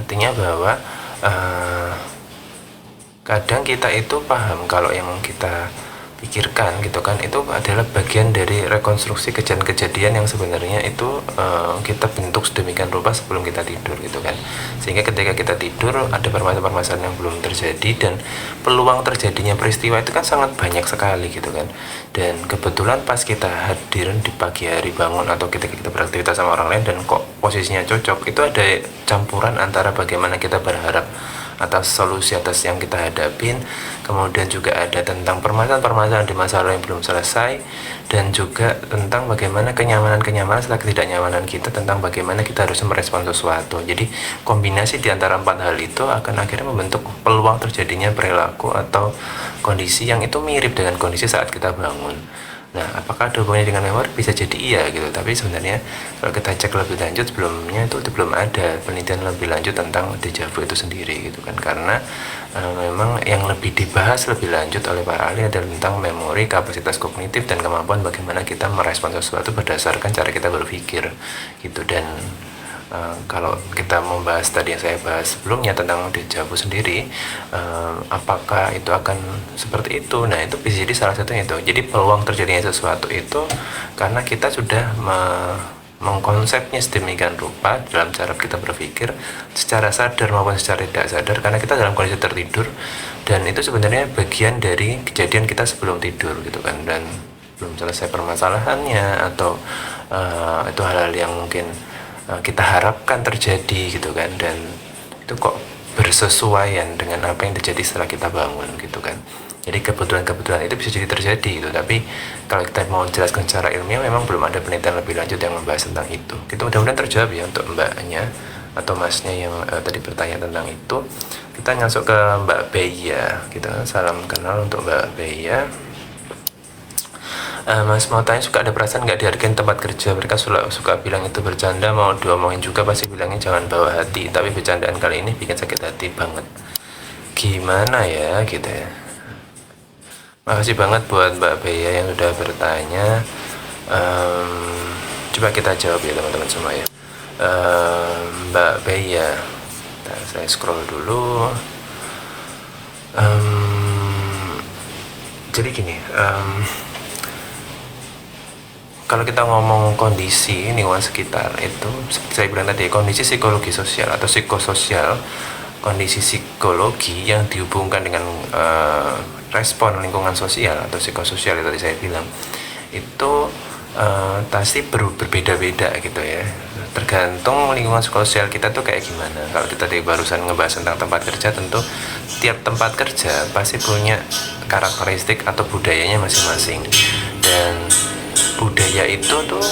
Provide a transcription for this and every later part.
Artinya bahwa kadang kita itu paham kalau yang kita pikirkan gitu kan itu adalah bagian dari rekonstruksi kejadian-kejadian yang sebenarnya itu kita bentuk sedemikian rupa sebelum kita tidur gitu kan, sehingga ketika kita tidur ada permasalahan-permasalahan yang belum terjadi dan peluang terjadinya peristiwa itu kan sangat banyak sekali gitu kan. Dan kebetulan pas kita hadir di pagi hari bangun atau kita beraktivitas sama orang lain dan kok posisinya cocok, itu ada campuran antara bagaimana kita berharap atas solusi atas yang kita hadapin, kemudian juga ada tentang permasalahan-permasalahan di masa lalu yang belum selesai, dan juga tentang bagaimana kenyamanan-kenyamanan setelah ketidaknyamanan kita, tentang bagaimana kita harus merespon sesuatu. Jadi kombinasi di antara 4 hal itu akan akhirnya membentuk peluang terjadinya perilaku atau kondisi yang itu mirip dengan kondisi saat kita bangun. Nah, apakah ada hubungannya dengan memori? Bisa jadi iya gitu. Tapi sebenarnya kalau kita cek lebih lanjut sebelumnya itu belum ada penelitian lebih lanjut tentang deja vu itu sendiri gitu kan. Karena memang yang lebih dibahas lebih lanjut oleh para ahli adalah tentang memori, kapasitas kognitif, dan kemampuan bagaimana kita merespon sesuatu berdasarkan cara kita berpikir gitu. Dan kalau kita membahas tadi yang saya bahas sebelumnya tentang deja vu sendiri, apakah itu akan seperti itu? Nah, itu bisa jadi salah satunya itu. Jadi peluang terjadinya sesuatu itu karena kita sudah mengkonsepnya sedemikian rupa dalam cara kita berpikir secara sadar maupun secara tidak sadar, karena kita dalam kondisi tertidur, dan itu sebenarnya bagian dari kejadian kita sebelum tidur gitu kan, dan belum selesai permasalahannya atau itu hal-hal yang mungkin kita harapkan terjadi gitu kan, dan itu kok bersesuaian dengan apa yang terjadi setelah kita bangun gitu kan. Jadi kebetulan-kebetulan itu bisa jadi terjadi gitu, tapi kalau kita mau jelaskan secara ilmiah memang belum ada penelitian lebih lanjut yang membahas tentang itu. Kita mudah-mudahan terjawab ya untuk mbaknya atau masnya yang tadi bertanya tentang itu. Kita masuk ke Mbak Beya gitu. Salam kenal untuk Mbak Beya. Mas mau tanya, suka ada perasaan nggak dihargain tempat kerja? Mereka suka bilang itu bercanda, mau diomongin juga pasti bilangnya jangan bawa hati, tapi bercandaan kali ini bikin sakit hati banget. Gimana ya gitu ya. Makasih banget buat Mbak Bea yang sudah bertanya. Coba kita jawab ya teman-teman semua ya. Mbak Bea, saya scroll dulu. Jadi gini, kalau kita ngomong kondisi lingkungan sekitar itu, seperti saya bilang tadi, kondisi psikologi sosial atau psikososial, kondisi psikologi yang dihubungkan dengan respon lingkungan sosial atau psikososial itu tadi saya bilang, itu pasti berbeda-beda gitu ya, tergantung lingkungan sosial kita tuh kayak gimana. Kalau kita tadi barusan ngebahas tentang tempat kerja, tentu tiap tempat kerja pasti punya karakteristik atau budayanya masing-masing, dan budaya itu tuh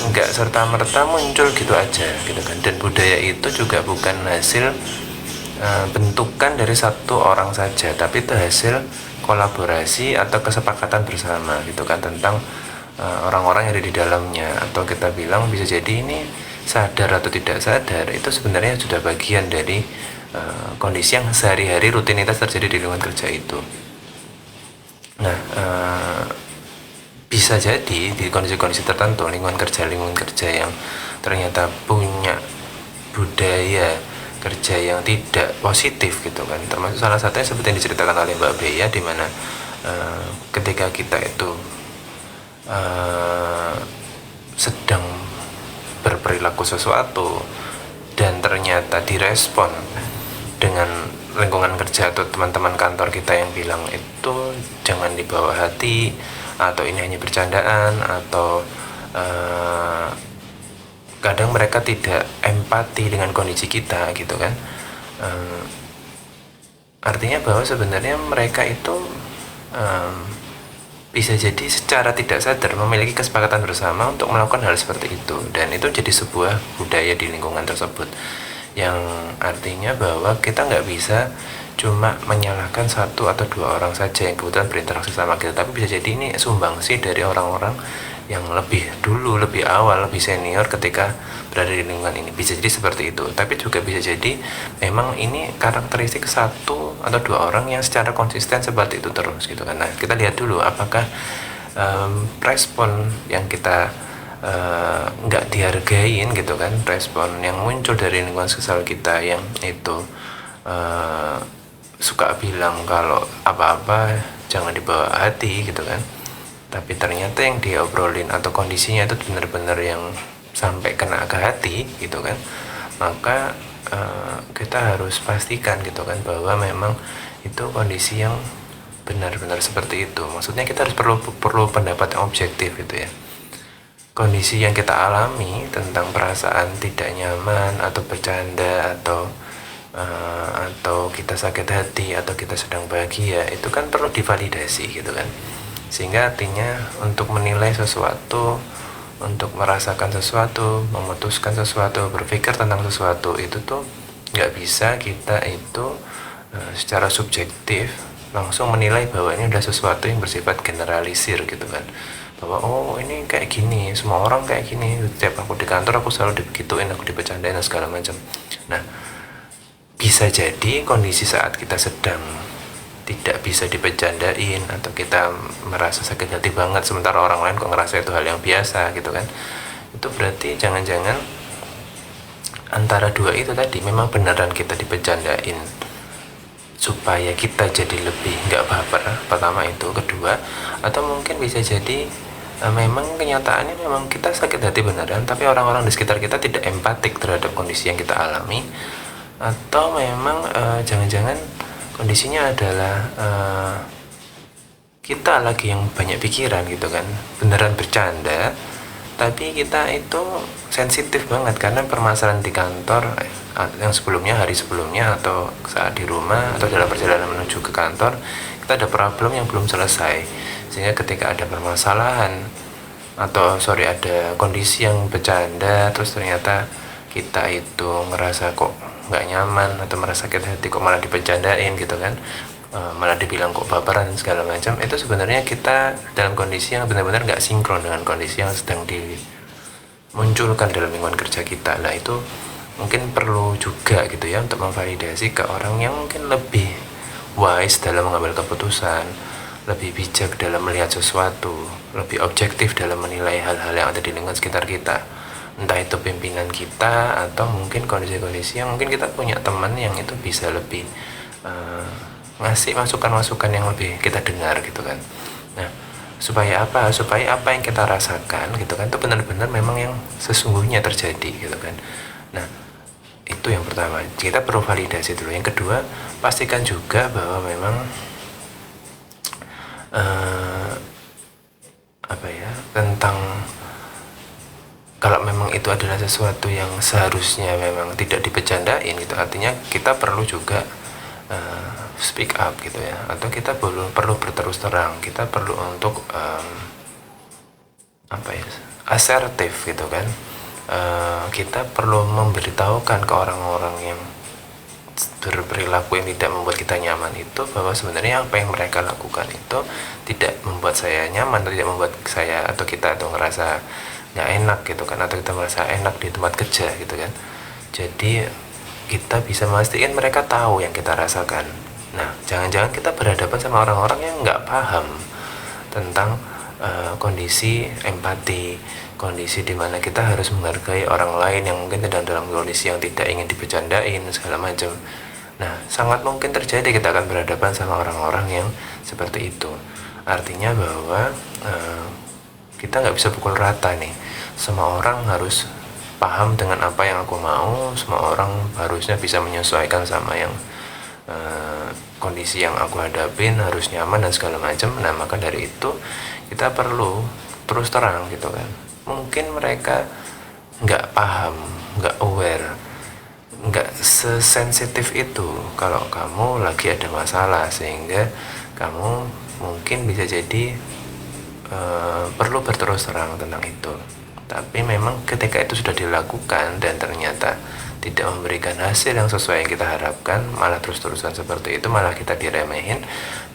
nggak serta-merta muncul gitu aja gitu kan, dan budaya itu juga bukan hasil bentukan dari satu orang saja, tapi itu hasil kolaborasi atau kesepakatan bersama gitu kan, tentang orang-orang yang ada di dalamnya. Atau kita bilang bisa jadi ini sadar atau tidak sadar, itu sebenarnya sudah bagian dari kondisi yang sehari-hari rutinitas terjadi di lingkungan kerja itu. Nah, bisa jadi di kondisi-kondisi tertentu lingkungan kerja yang ternyata punya budaya kerja yang tidak positif gitu kan, termasuk salah satunya seperti yang diceritakan oleh Mbak Bea, di mana ketika kita itu sedang berperilaku sesuatu dan ternyata direspon dengan lingkungan kerja atau teman-teman kantor kita yang bilang itu jangan dibawa hati, atau ini hanya bercandaan, atau kadang mereka tidak empati dengan kondisi kita gitu kan. Artinya bahwa sebenarnya mereka itu bisa jadi secara tidak sadar memiliki kesepakatan bersama untuk melakukan hal seperti itu, dan itu jadi sebuah budaya di lingkungan tersebut, yang artinya bahwa kita nggak bisa cuma menyalahkan satu atau dua orang saja yang kebetulan berinteraksi sama kita, tapi bisa jadi ini sumbangsi dari orang-orang yang lebih dulu, lebih awal, lebih senior ketika berada di lingkungan ini. Bisa jadi seperti itu, tapi juga bisa jadi memang ini karakteristik satu atau dua orang yang secara konsisten seperti itu terus gitu kan. Nah, kita lihat dulu apakah respon yang kita nggak dihargain gitu kan, respon yang muncul dari lingkungan sosial kita yang itu suka bilang kalau apa-apa jangan dibawa hati gitu kan, tapi ternyata yang dia obrolin atau kondisinya itu benar-benar yang sampai kena ke hati gitu kan, maka kita harus pastikan gitu kan bahwa memang itu kondisi yang benar-benar seperti itu. Maksudnya kita harus perlu pendapat yang objektif gitu ya. Kondisi yang kita alami tentang perasaan tidak nyaman atau bercanda atau kita sakit hati atau kita sedang bahagia itu kan perlu divalidasi gitu kan, sehingga artinya untuk menilai sesuatu, untuk merasakan sesuatu, memutuskan sesuatu, berpikir tentang sesuatu itu tuh nggak bisa kita itu secara subjektif langsung menilai bahwa ini udah sesuatu yang bersifat generalisir gitu kan, bahwa oh ini kayak gini, semua orang kayak gini, setiap aku di kantor aku selalu dibegituin, aku dibecandain dan segala macam. Nah, bisa jadi kondisi saat kita sedang tidak bisa dibecandain atau kita merasa sakit hati banget sementara orang lain kok ngerasa itu hal yang biasa gitu kan, itu berarti jangan-jangan antara dua itu tadi memang beneran kita dibecandain supaya kita jadi lebih nggak baper, pertama itu. Kedua, atau mungkin bisa jadi memang kenyataannya memang kita sakit hati beneran tapi orang-orang di sekitar kita tidak empatik terhadap kondisi yang kita alami, atau memang jangan-jangan kondisinya adalah kita lagi yang banyak pikiran gitu kan, beneran bercanda tapi kita itu sensitif banget karena permasalahan di kantor yang sebelumnya, hari sebelumnya, atau saat di rumah atau dalam perjalanan menuju ke kantor kita ada problem yang belum selesai, sehingga ketika ada permasalahan atau ada kondisi yang bercanda terus ternyata kita itu ngerasa kok nggak nyaman atau merasa sakit hati kok malah dibercandain gitu kan, malah dibilang kok baperan segala macam, itu sebenarnya kita dalam kondisi yang benar-benar nggak sinkron dengan kondisi yang sedang dimunculkan dalam lingkungan kerja kita. Nah itu mungkin perlu juga gitu ya untuk memvalidasi ke orang yang mungkin lebih wise dalam mengambil keputusan, lebih bijak dalam melihat sesuatu, lebih objektif dalam menilai hal-hal yang ada di lingkungan sekitar kita, entah itu pimpinan kita atau mungkin kondisi-kondisi yang mungkin kita punya teman yang itu bisa lebih ngasih masukan-masukan yang lebih kita dengar gitu kan. Nah, supaya apa? Supaya apa yang kita rasakan gitu kan itu benar-benar memang yang sesungguhnya terjadi gitu kan. Nah, itu yang pertama, kita perlu validasi dulu. Yang kedua, pastikan juga bahwa memang tentang kalau memang itu adalah sesuatu yang seharusnya memang tidak dibecandain gitu, artinya kita perlu juga speak up gitu ya, atau kita perlu berterus terang, kita perlu untuk asertif gitu kan. Kita perlu memberitahukan ke orang-orang yang berperilaku yang tidak membuat kita nyaman itu bahwa sebenarnya apa yang mereka lakukan itu tidak membuat saya nyaman, atau tidak membuat saya atau kita tuh ngerasa nggak enak gitu kan, atau kita merasa enak di tempat kerja gitu kan. Jadi kita bisa memastikan mereka tahu yang kita rasakan. Nah, jangan-jangan kita berhadapan sama orang-orang yang nggak paham tentang kondisi empati, kondisi dimana kita harus menghargai orang lain yang mungkin sedang dalam kondisi yang tidak ingin dibercandain segala macam. Nah, sangat mungkin terjadi kita akan berhadapan sama orang-orang yang seperti itu. Artinya bahwa kita nggak bisa pukul rata nih. Semua orang harus paham dengan apa yang aku mau, semua orang harusnya bisa menyesuaikan sama yang kondisi yang aku hadapin, harus nyaman dan segala macam. Nah, maka dari itu kita perlu terus terang gitu kan. Mungkin mereka nggak paham, nggak aware, nggak sesensitif itu kalau kamu lagi ada masalah, sehingga kamu mungkin bisa jadi perlu berterus terang tentang itu. Tapi memang ketika itu sudah dilakukan dan ternyata tidak memberikan hasil yang sesuai yang kita harapkan, malah terus-terusan seperti itu, malah kita diremehin,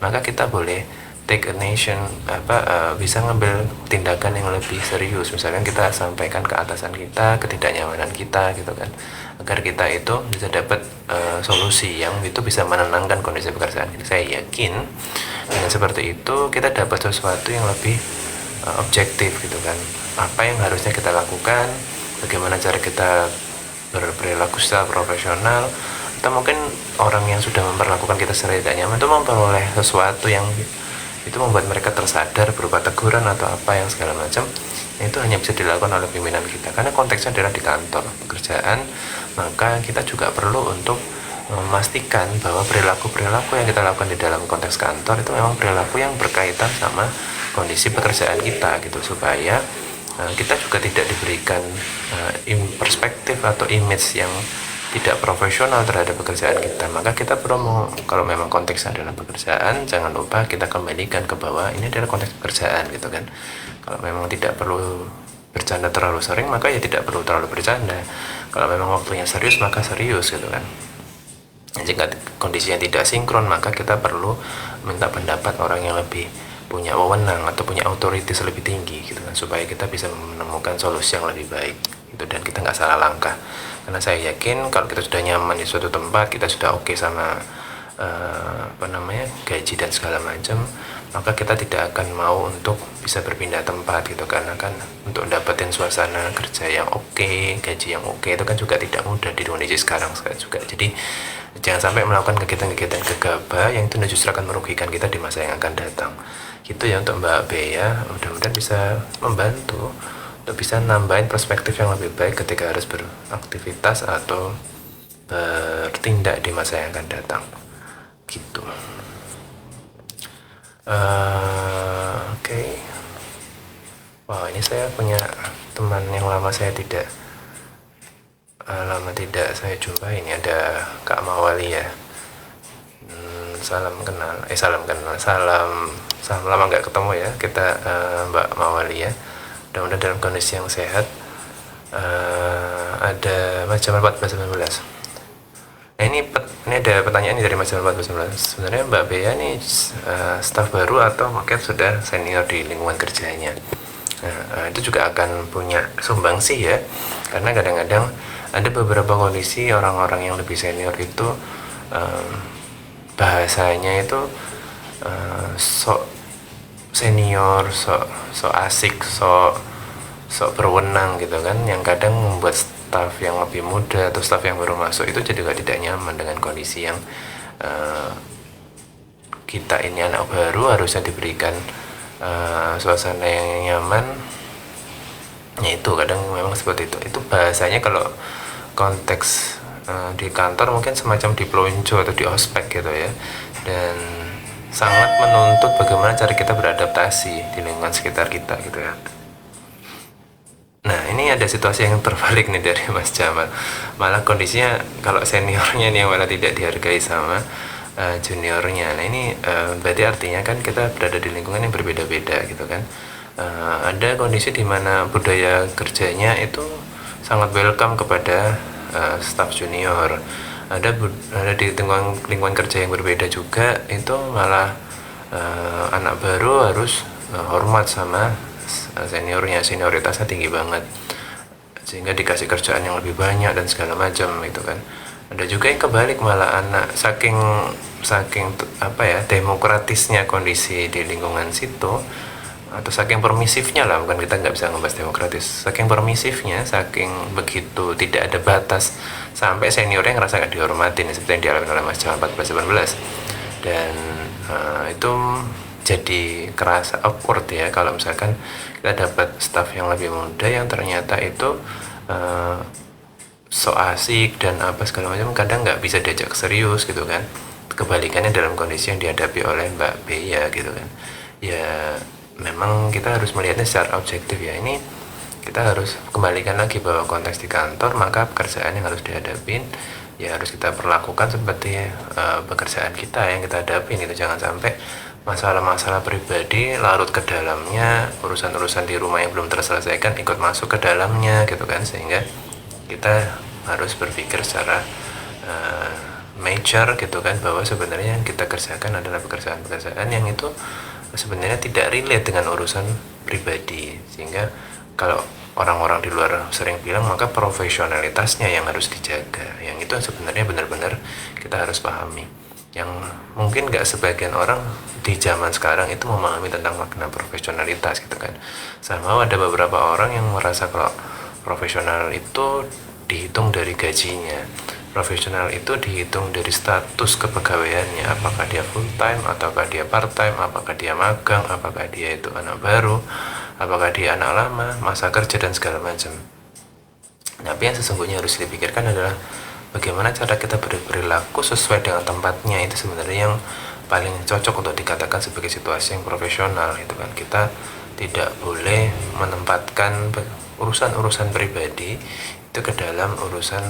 maka kita boleh take a nation, bisa ngambil tindakan yang lebih serius. Misalkan kita sampaikan ke atasan kita ketidaknyamanan kita gitu kan, agar kita itu bisa dapat solusi yang itu bisa menenangkan kondisi pekerjaan kita. Saya yakin dengan seperti itu kita dapat sesuatu yang lebih objektif gitu kan, apa yang harusnya kita lakukan, bagaimana cara kita berperilaku secara profesional, atau mungkin orang yang sudah memperlakukan kita secara tidak nyaman itu memperoleh sesuatu yang itu membuat mereka tersadar berupa teguran atau apa yang segala macam. Itu hanya bisa dilakukan oleh pimpinan kita karena konteksnya adalah di kantor pekerjaan. Maka kita juga perlu untuk memastikan bahwa perilaku-perilaku yang kita lakukan di dalam konteks kantor itu memang perilaku yang berkaitan sama kondisi pekerjaan kita gitu, supaya kita juga tidak diberikan perspektif atau image yang tidak profesional terhadap pekerjaan kita. Maka kita perlu, kalau memang konteksnya adalah pekerjaan, jangan lupa kita kembalikan ke bawah ini adalah konteks pekerjaan gitu kan. Kalau memang tidak perlu bercanda terlalu sering, maka ya tidak perlu terlalu bercanda. Kalau memang waktunya serius, maka serius gitu kan. Jika kondisinya tidak sinkron, maka kita perlu minta pendapat orang yang lebih punya wewenang atau punya otoritas lebih tinggi gitu kan, supaya kita bisa menemukan solusi yang lebih baik gitu, dan kita nggak salah langkah. Karena saya yakin kalau kita sudah nyaman di suatu tempat, kita sudah oke sama gaji dan segala macam, maka kita tidak akan mau untuk bisa berpindah tempat gitu, karena kan untuk dapetin suasana kerja yang oke, gaji yang oke itu kan juga tidak mudah di kondisi sekarang juga. Jadi jangan sampai melakukan kegiatan-kegiatan gegabah yang itu justru akan merugikan kita di masa yang akan datang. Gitu ya untuk Mbak Bea, mudah-mudahan bisa membantu untuk bisa nambahin perspektif yang lebih baik ketika harus beraktivitas atau bertindak di masa yang akan datang gitu. Oke. Wah, ini saya punya teman yang lama tidak saya jumpai. Ini ada Kak Mawali ya. Salam lama nggak ketemu ya kita, Mbak Mawali ya. Mudah-mudahan dalam kondisi yang sehat. Ada Mas Jamal 1419. Nah ini ada pertanyaan dari Mas Jamal 1419. Sebenarnya Mbak Bea ini staf baru atau mungkin sudah senior di lingkungan kerjanya. Nah, itu juga akan punya sumbangsih ya, karena kadang-kadang ada beberapa kondisi orang-orang yang lebih senior itu bahasanya itu sok senior, sok asik, sok berwenang gitu kan, yang kadang membuat staf yang lebih muda atau staf yang baru masuk itu juga tidak nyaman dengan kondisi yang kita ini anak baru harusnya diberikan suasana yang nyaman. Ya itu kadang memang seperti itu bahasanya kalau konteks di kantor mungkin semacam di pelonco atau di ospek gitu ya, dan sangat menuntut bagaimana cara kita beradaptasi di lingkungan sekitar kita gitu ya. Nah ini ada situasi yang terbalik nih dari Mas Jamal, malah kondisinya kalau seniornya nih malah tidak dihargai sama juniornya. Nah ini berarti artinya kan kita berada di lingkungan yang berbeda-beda gitu kan. Ada kondisi di mana budaya kerjanya itu sangat welcome kepada staf junior. Ada di lingkungan kerja yang berbeda juga, itu malah anak baru harus hormat sama seniornya, senioritasnya tinggi banget sehingga dikasih kerjaan yang lebih banyak dan segala macam itu kan. Ada juga yang kebalik, malah anak saking demokratisnya kondisi di lingkungan situ, atau saking permisifnya lah, bukan, kita nggak bisa ngebahas demokratis, saking permisifnya, saking begitu tidak ada batas, sampai seniornya ngerasa nggak dihormatin seperti yang dialami oleh Mas Jamal 14-18. Dan itu jadi kerasa awkward ya kalau misalkan kita dapat staff yang lebih muda yang ternyata itu so asik dan apa segala macam, kadang nggak bisa diajak serius gitu kan. Kebalikannya dalam kondisi yang dihadapi oleh Mbak Bea gitu kan, ya memang kita harus melihatnya secara objektif ya. Ini kita harus kembalikan lagi bahwa konteks di kantor, maka pekerjaan yang harus dihadapin ya harus kita perlakukan seperti pekerjaan kita yang kita hadapin itu. Jangan sampai masalah-masalah pribadi larut ke dalamnya, urusan-urusan di rumah yang belum terselesaikan ikut masuk ke dalamnya gitu kan, sehingga kita harus berpikir secara major gitu kan, bahwa sebenarnya yang kita kerjakan adalah pekerjaan-pekerjaan yang itu sebenarnya tidak relate dengan urusan pribadi, sehingga kalau orang-orang di luar sering bilang maka profesionalitasnya yang harus dijaga, yang itu sebenarnya benar-benar kita harus pahami. yang mungkin nggak sebagian orang di zaman sekarang itu memahami tentang makna profesionalitas gitu kan. Sama ada beberapa orang yang merasa kalau profesional itu dihitung dari gajinya, profesional itu dihitung dari status kepegawaiannya, apakah dia full time ataukah dia part time, apakah dia magang, apakah dia itu anak baru, apakah dia anak lama, masa kerja dan segala macam. Tapi yang sesungguhnya harus dipikirkan adalah bagaimana cara kita berperilaku sesuai dengan tempatnya. Itu sebenarnya yang paling cocok untuk dikatakan sebagai situasi yang profesional itu kan. Kita tidak boleh menempatkan urusan-urusan pribadi itu ke dalam urusan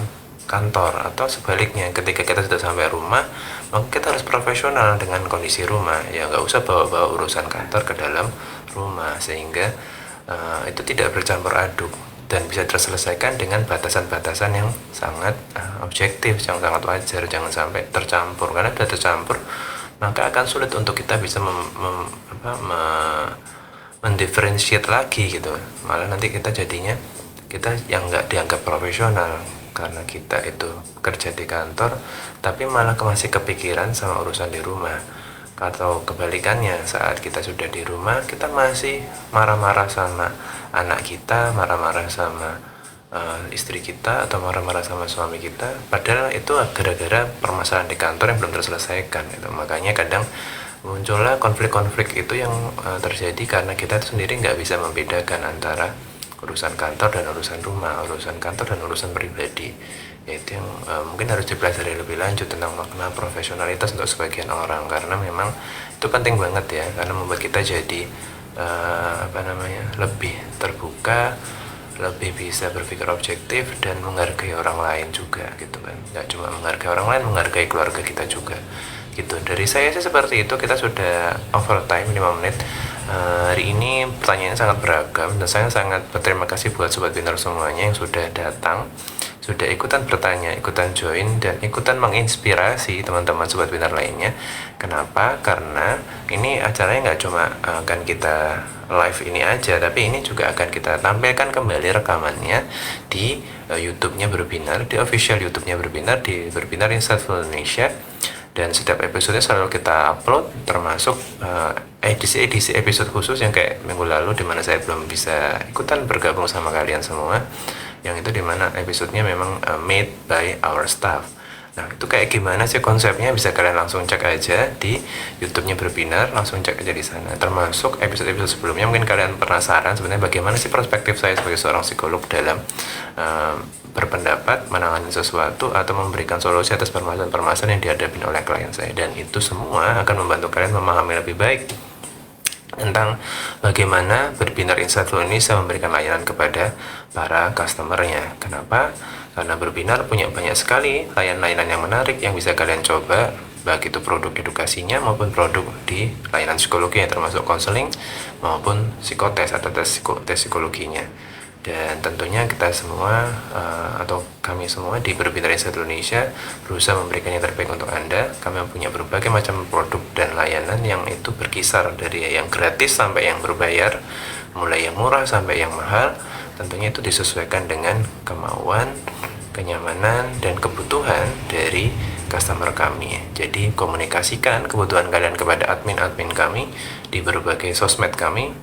kantor, atau sebaliknya ketika kita sudah sampai rumah maka kita harus profesional dengan kondisi rumah, ya nggak usah bawa-bawa urusan kantor ke dalam rumah, sehingga itu tidak bercampur aduk dan bisa terselesaikan dengan batasan-batasan yang sangat objektif, yang sangat wajar. Jangan sampai tercampur, karena sudah tercampur maka akan sulit untuk kita bisa mendiferensiate lagi gitu. Malah nanti kita jadinya kita yang nggak dianggap profesional karena kita itu kerja di kantor tapi malah masih kepikiran sama urusan di rumah, atau kebalikannya saat kita sudah di rumah kita masih marah-marah sama anak kita, marah-marah sama istri kita, atau marah-marah sama suami kita, padahal itu gara-gara permasalahan di kantor yang belum terselesaikan gitu. Makanya kadang muncullah konflik-konflik itu yang terjadi karena kita sendiri nggak bisa membedakan antara urusan kantor dan urusan rumah, urusan kantor dan urusan pribadi. Yaitu yang mungkin harus dipelajari lebih lanjut tentang makna profesionalitas untuk sebagian orang, karena memang itu penting banget ya, karena membuat kita jadi lebih terbuka, lebih bisa berpikir objektif dan menghargai orang lain juga gitu kan. Nggak cuma menghargai orang lain, menghargai keluarga kita juga gitu. Dari saya sih seperti itu. Kita sudah overtime 5 menit. Hari ini pertanyaannya sangat beragam dan saya sangat berterima kasih buat Sobat Binar semuanya yang sudah datang, sudah ikutan bertanya, ikutan join, dan ikutan menginspirasi teman-teman Sobat Binar lainnya. Kenapa? Karena ini acaranya nggak cuma akan kita live ini aja, tapi ini juga akan kita tampilkan kembali rekamannya di YouTube-nya Berbinar, di official YouTube-nya Berbinar, di Berbinar Insightful Indonesia. Dan setiap episode selalu kita upload, termasuk edisi-edisi episode khusus yang kayak minggu lalu dimana saya belum bisa ikutan bergabung sama kalian semua, yang itu dimana episodenya memang made by our staff. Nah itu kayak gimana sih konsepnya, bisa kalian langsung cek aja di YouTube-nya Berbinar, langsung cek aja di sana. Termasuk episode-episode sebelumnya mungkin kalian penasaran sebenarnya bagaimana sih perspektif saya sebagai seorang psikolog dalam berpendapat, menangani sesuatu, atau memberikan solusi atas permasalahan-permasalahan yang dihadapi oleh klien saya. Dan itu semua akan membantu kalian memahami lebih baik tentang bagaimana Berbinar Insightful ini bisa memberikan layanan kepada para customernya. Kenapa? Karena Berbinar punya banyak sekali layanan-layanan yang menarik yang bisa kalian coba, baik itu produk edukasinya maupun produk di layanan psikologi, termasuk konseling maupun psikotes atau tes psikologinya. Dan tentunya kita semua atau kami semua di Berbinar Insightful Indonesia berusaha memberikan yang terbaik untuk Anda. Kami punya berbagai macam produk dan layanan yang itu berkisar dari yang gratis sampai yang berbayar, mulai yang murah sampai yang mahal. Tentunya itu disesuaikan dengan kemauan, kenyamanan, dan kebutuhan dari customer kami. Jadi komunikasikan kebutuhan kalian kepada admin-admin kami di berbagai sosmed kami,